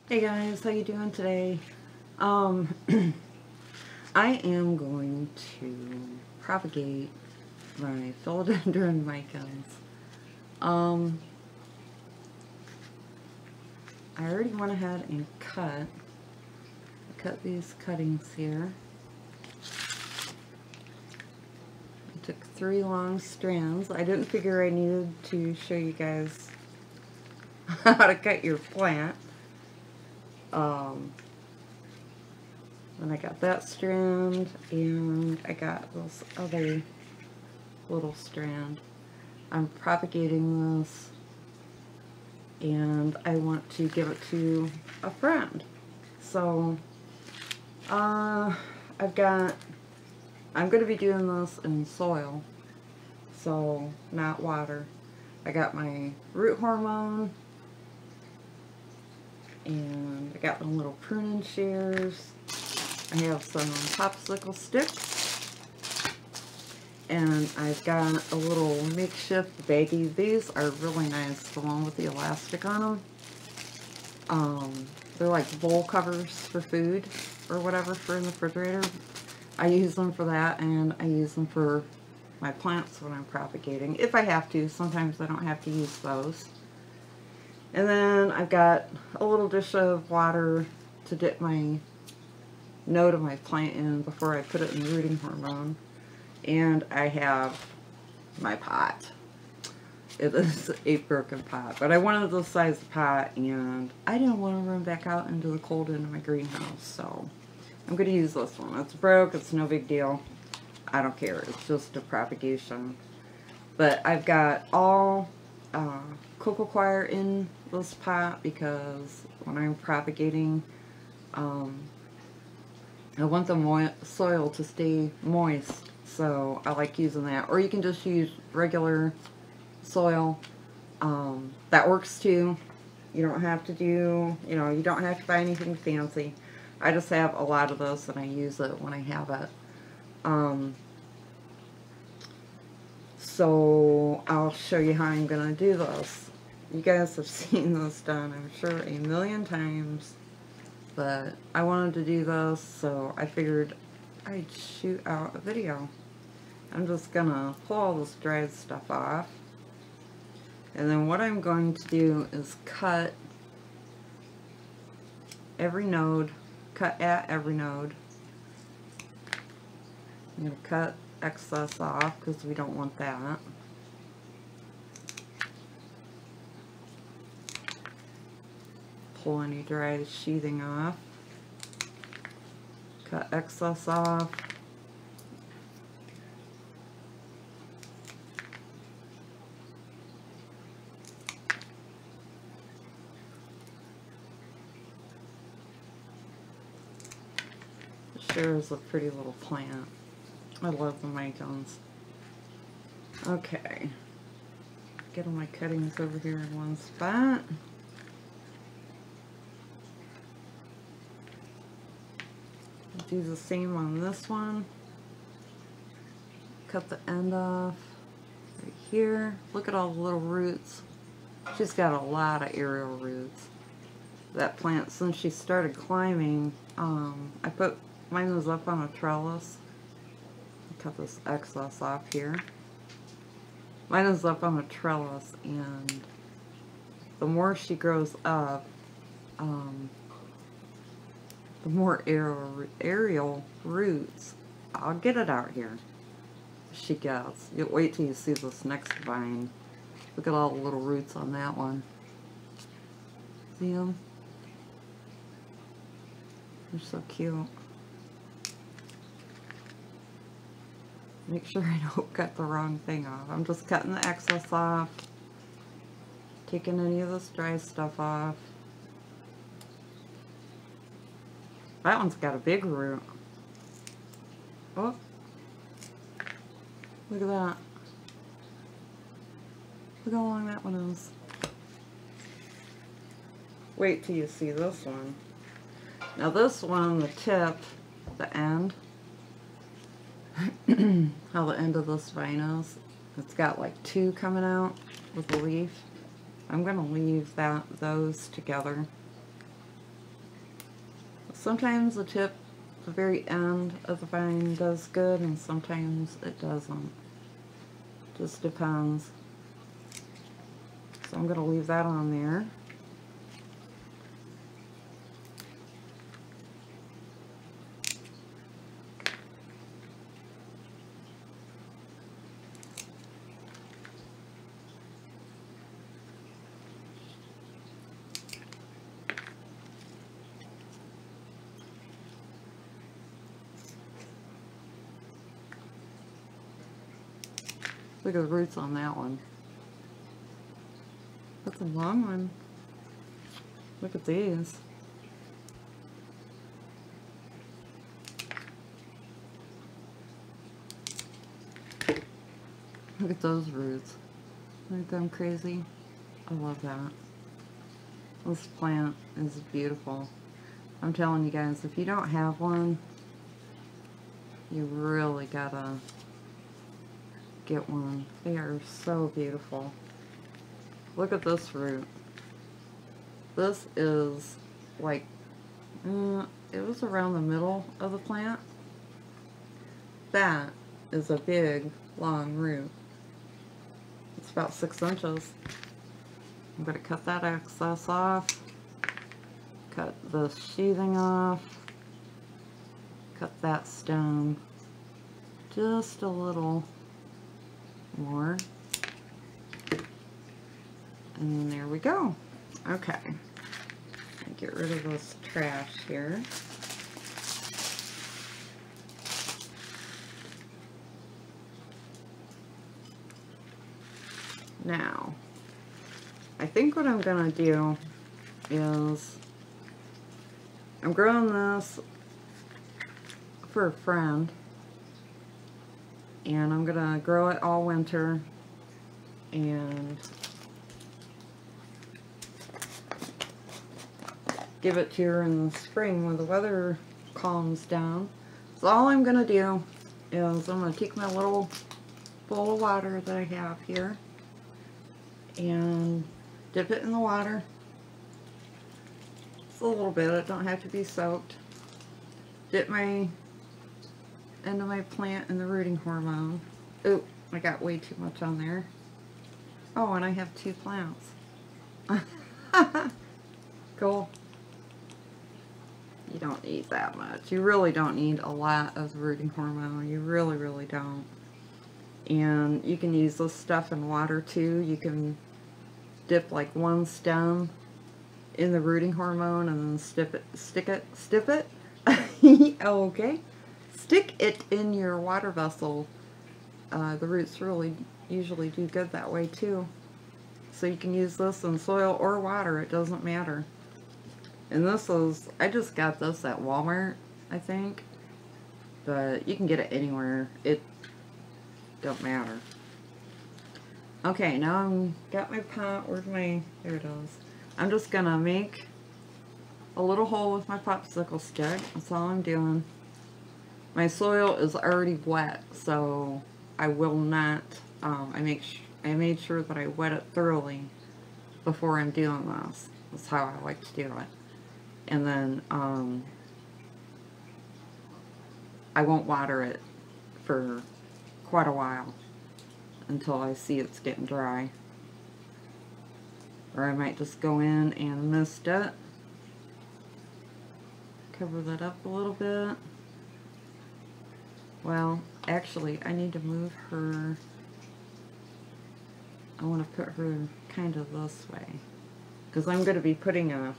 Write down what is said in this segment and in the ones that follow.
Hey guys, how you doing today? Um, I am going to propagate my Philodendron Micans. Um, I already went ahead and cut these cuttings here. I took 3 long strands. I didn't figure I needed to show you guys how to cut your plant. Then I got that strand, and I got this other little strand. I'm propagating this, and I want to give it to a friend. So, I'm going to be doing this in soil, so not water. I got my root hormone, and I got my little pruning shears. I have some popsicle sticks, and I've got a little makeshift baggie. These are really nice, the one with the elastic on them. They're like bowl covers for food or whatever for in the refrigerator. I use them for that, and I use them for my plants when I'm propagating, if I have to. Sometimes I don't have to use those. And then I've got a little dish of water to dip my node of my plant in before I put it in rooting hormone. And I have my pot. It is a broken pot, but I wanted this size pot, and I didn't want to run back out into the cold into my greenhouse, so I'm going to use this one. It's broke, it's no big deal. I don't care, it's just a propagation. But I've got all cocoa coir in this pot because when I'm propagating, I want the soil to stay moist, so I like using that. Or you can just use regular soil. That works too. You don't have to do, you don't have to buy anything fancy. I just have a lot of this, and I use it when I have it. So I'll show you how I'm going to do this. You guys have seen this done, I'm sure, a million times. But I wanted to do this, so I figured I'd shoot out a video. I'm just gonna pull all this dried stuff off. And then what I'm going to do is cut every node, cut at every node. I'm gonna cut excess off because we don't want that. Pull any dry sheathing off. Cut excess off. It sure is a pretty little plant. I love the Micans. Okay. Get all my cuttings over here in one spot. Do the same on this one. Cut the end off right here. Look at all the little roots. She's got a lot of aerial roots. That plant, since she started climbing, I put mine was up on a trellis. Cut this excess off here. Mine is up on a trellis, and the more she grows up, the more aerial roots, I'll get it out here, she gets. You'll wait till you see this next vine. Look at all the little roots on that one. See them? They're so cute. Make sure I don't cut the wrong thing off. I'm just cutting the excess off, taking any of this dry stuff off. That one's got a big root. Oh, look at that. Look how long that one is. Wait till you see this one. Now this one, the tip, the end, how the end of this vine is, it's got like 2 coming out with the leaf. I'm going to leave those together. Sometimes the tip, the very end of the vine does good, and sometimes it doesn't. Just depends. So I'm going to leave that on there. Look at the roots on that one. That's a long one. Look at these. Look at those roots. Aren't them crazy? I love that. This plant is beautiful. I'm telling you guys, if you don't have one, you really gotta get one. They are so beautiful. Look at this root. This is like, it was around the middle of the plant. That is a big, long root. It's about 6 inches. I'm going to cut that excess off. Cut the sheathing off. Cut that stem just a little more. And then there we go. Okay. Get rid of this trash here. Now, I think what I'm gonna do is I'm growing this for a friend, and I'm gonna grow it all winter, and give it to her in the spring when the weather calms down. So all I'm gonna do is I'm gonna take my little bowl of water that I have here and dip it in the water. Just a little bit, it don't have to be soaked. Dip my end of my plant in the rooting hormone. Oop, I got way too much on there. Oh, and I have 2 plants. Cool. You don't need that much. You really don't need a lot of the rooting hormone. You really, really don't. And you can use this stuff in water too. You can dip like 1 stem in the rooting hormone and then stick it. Okay. Stick it in your water vessel. The roots really usually do good that way too. So you can use this in soil or water. It doesn't matter. And this is, I just got this at Walmart, I think. But you can get it anywhere. It don't matter. Okay, now I'm got my pot. Where's my, there it is. I'm just gonna make a little hole with my popsicle stick. That's all I'm doing. My soil is already wet, so I will not, I made sure that I wet it thoroughly before I'm doing this. That's how I like to do it. And then I won't water it for quite a while until I see it's getting dry. Or I might just go in and mist it. Cover that up a little bit. Well, actually, I need to move her. I want to put her kind of this way, because I'm going to be putting a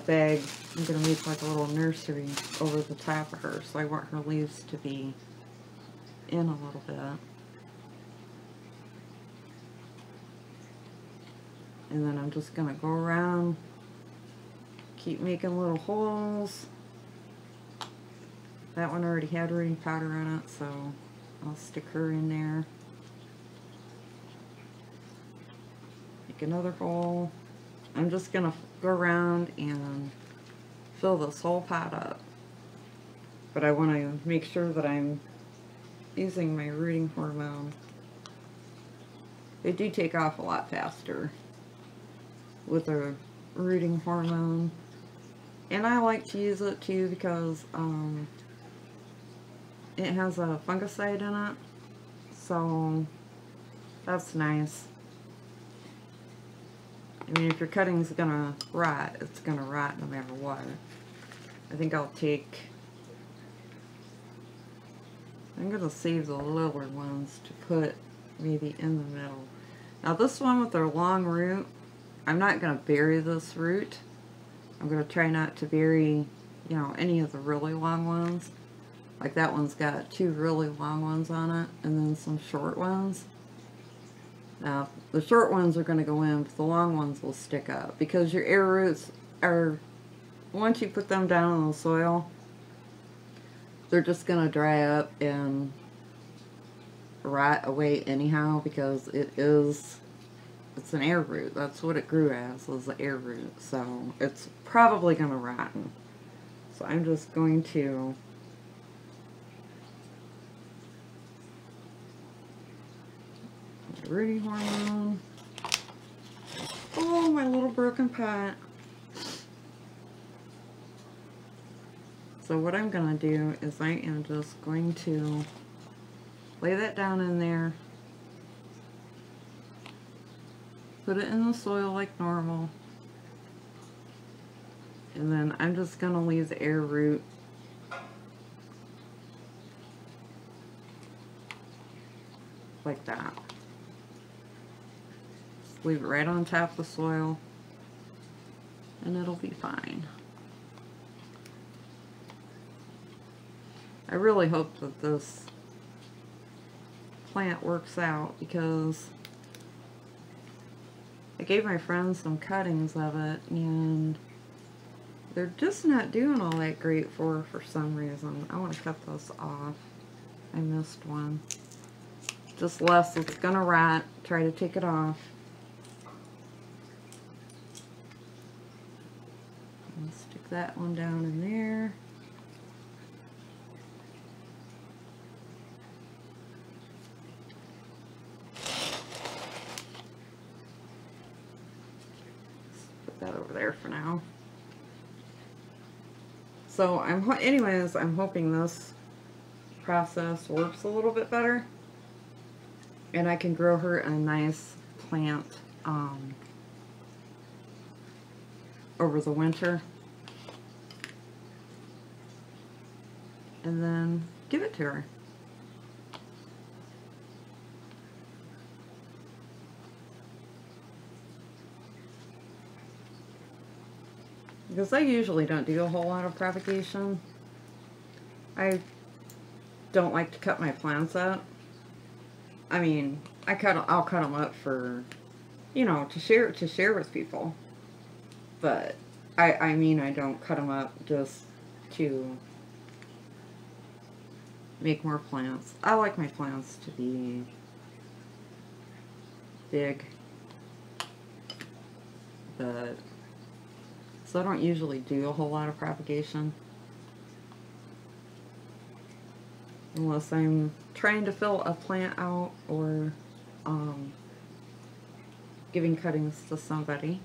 bag. I'm going to make like a little nursery over the top of her, so I want her leaves to be in a little bit. And then I'm just going to go around, keep making little holes. That one already had rooting powder on it, so I'll stick her in there. Make another hole. I'm just going to go around and fill this whole pot up. But I want to make sure that I'm using my rooting hormone. They do take off a lot faster with a rooting hormone. And I like to use it too because it has a fungicide in it, so that's nice. I mean, if your cutting's gonna rot, it's gonna rot no matter what. I think I'm gonna save the littler ones to put maybe in the middle. Now this one with their long root, I'm not gonna bury this root. I'm gonna try not to bury, you know, any of the really long ones. Like that one's got 2 really long ones on it, and then some short ones. Now, the short ones are going to go in, but the long ones will stick up. Because your air roots are, once you put them down in the soil, they're just going to dry up and rot away anyhow, because it's an air root. That's what it grew as, was the air root. So, it's probably going to rotten. So, I'm just going to rooting hormone. Oh, my little broken pot. So what I'm going to do is I am just going to lay that down in there, put it in the soil like normal, and then I'm just going to leave the air root like that. Leave it right on top of the soil, and it'll be fine. I really hope that this plant works out, because I gave my friends some cuttings of it, and they're just not doing all that great for some reason. I want to cut this off. I missed one. Just less it's gonna rot. Try to take it off. Stick that one down in there. Put that over there for now. So anyways, I'm hoping this process works a little bit better, and I can grow her a nice plant over the winter, and then give it to her. Because I usually don't do a whole lot of propagation. I don't like to cut my plants up. I mean, I'll cut them up for, you know, to share with people. But I mean, I don't cut them up just to make more plants. I like my plants to be big, but so I don't usually do a whole lot of propagation unless I'm trying to fill a plant out or giving cuttings to somebody.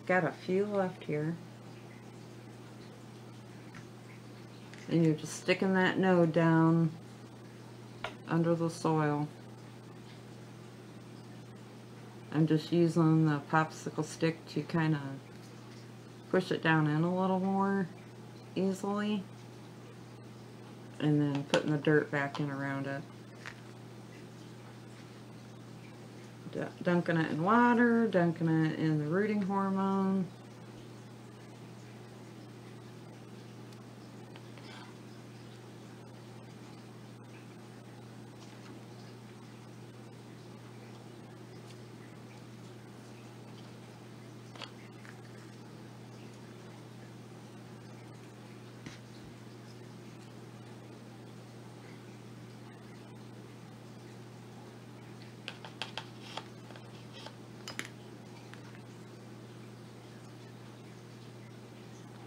Got a few left here. And you're just sticking that node down under the soil. I'm just using the popsicle stick to kind of push it down in a little more easily, and then putting the dirt back in around it. Dunking it in water, dunking it in the rooting hormone.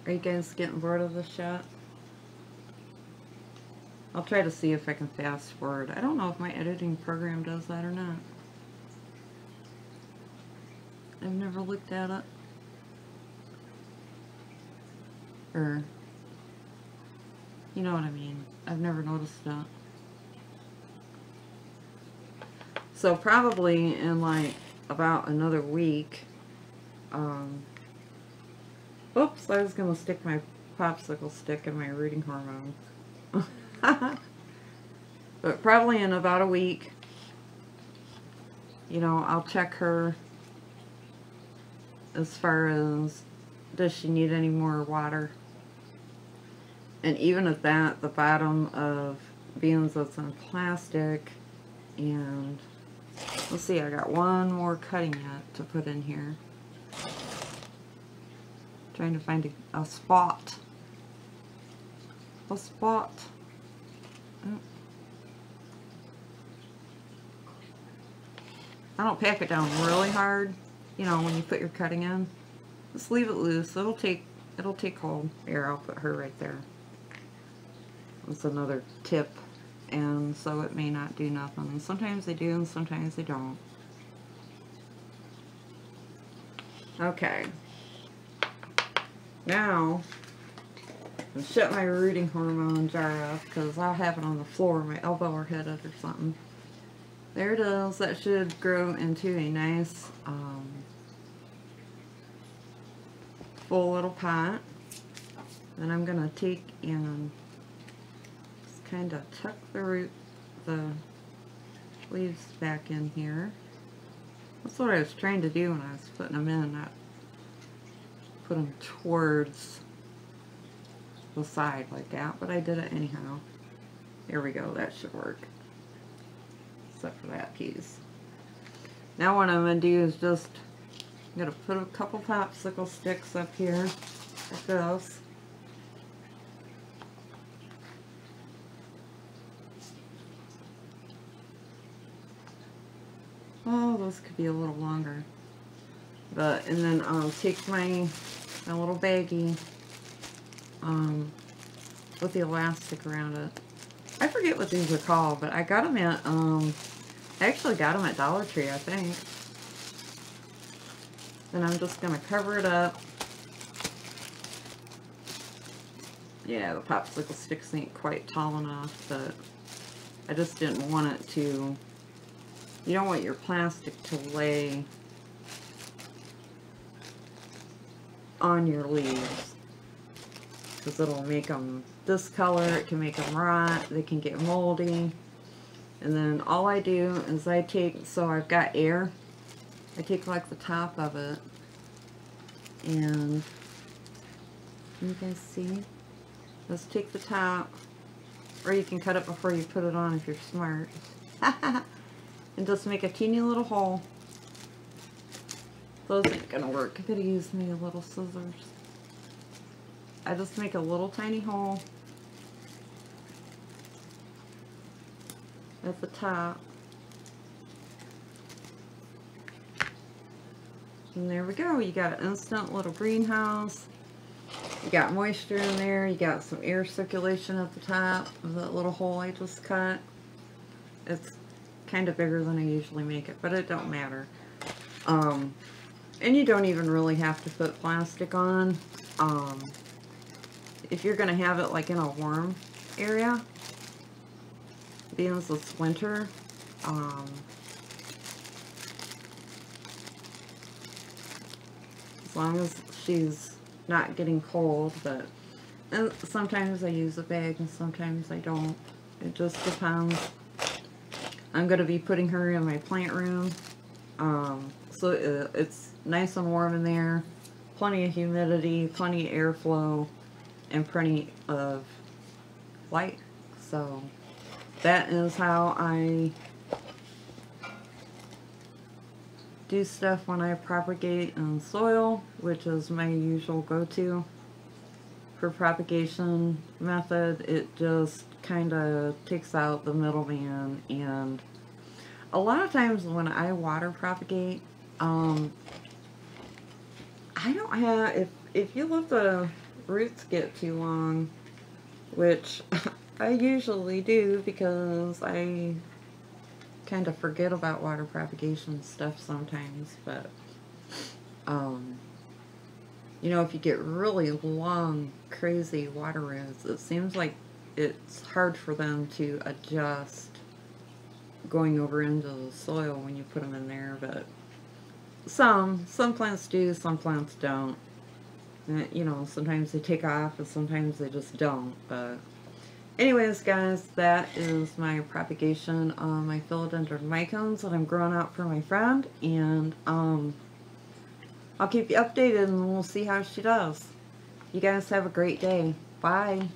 Are you guys getting bored of this yet? I'll try to see if I can fast forward. I don't know if my editing program does that or not. I've never looked at it. Or, you know what I mean. I've never noticed that. So probably in like about another week, oops, I was going to stick my popsicle stick in my rooting hormone. But probably in about a week, you know, I'll check her as far as does she need any more water. And even at that, the bottom of beans that's in plastic, and let's see, I got one more cutting yet to put in here. Trying to find a spot. A spot. Oh. I don't pack it down really hard, you know, when you put your cutting in. Just leave it loose. It'll take hold. Here, I'll put her right there. That's another tip. And so it may not do nothing. Sometimes they do and sometimes they don't. Okay. Now, I'll shut my rooting hormone jar off because I'll have it on the floor, my elbow or hit it or something. There it is. That should grow into a nice full little pot. Then I'm going to take and just kind of tuck the leaves back in here. That's what I was trying to do when I was putting them in, not put them towards the side like that, but I did it anyhow. There we go, that should work. Except for that piece. Now what I'm going to do is just, I'm going to put a couple popsicle sticks up here, like this. Oh, those could be a little longer. And then I'll take my little baggie with the elastic around it. I forget what these are called, but I got them at, I actually got them at Dollar Tree, I think. And I'm just going to cover it up. Yeah, the popsicle sticks ain't quite tall enough, but I just didn't want it to, you don't want your plastic to lay on your leaves, because it'll make them discolor, it can make them rot, they can get moldy. And then all I do is I take, so I've got air, I take like the top of it, and you guys see, just take the top, or you can cut it before you put it on if you're smart, and just make a teeny little hole. Those ain't gonna work. I could use me a little scissors. I just make a little tiny hole at the top. And there we go. You got an instant little greenhouse. You got moisture in there. You got some air circulation at the top of that little hole I just cut. It's kind of bigger than I usually make it, but it don't matter. And you don't even really have to put plastic on. If you're going to have it like in a warm area, being it's winter, as long as she's not getting cold, but and sometimes I use a bag and sometimes I don't. It just depends. I'm going to be putting her in my plant room, so it's nice and warm in there, plenty of humidity, plenty of airflow, and plenty of light. So that is how I do stuff when I propagate in soil, which is my usual go-to for propagation method. It just kind of takes out the middleman, and a lot of times when I water propagate, I don't have, if you let the roots get too long, which I usually do because I kind of forget about water propagation stuff sometimes, but you know, if you get really long, crazy water rows, it seems like it's hard for them to adjust going over into the soil when you put them in there, but some plants do, some plants don't. And, you know, sometimes they take off and sometimes they just don't, but anyways, guys, that is my propagation on my Philodendron Micans that I'm growing out for my friend, and I'll keep you updated and we'll see how she does. You guys have a great day. Bye.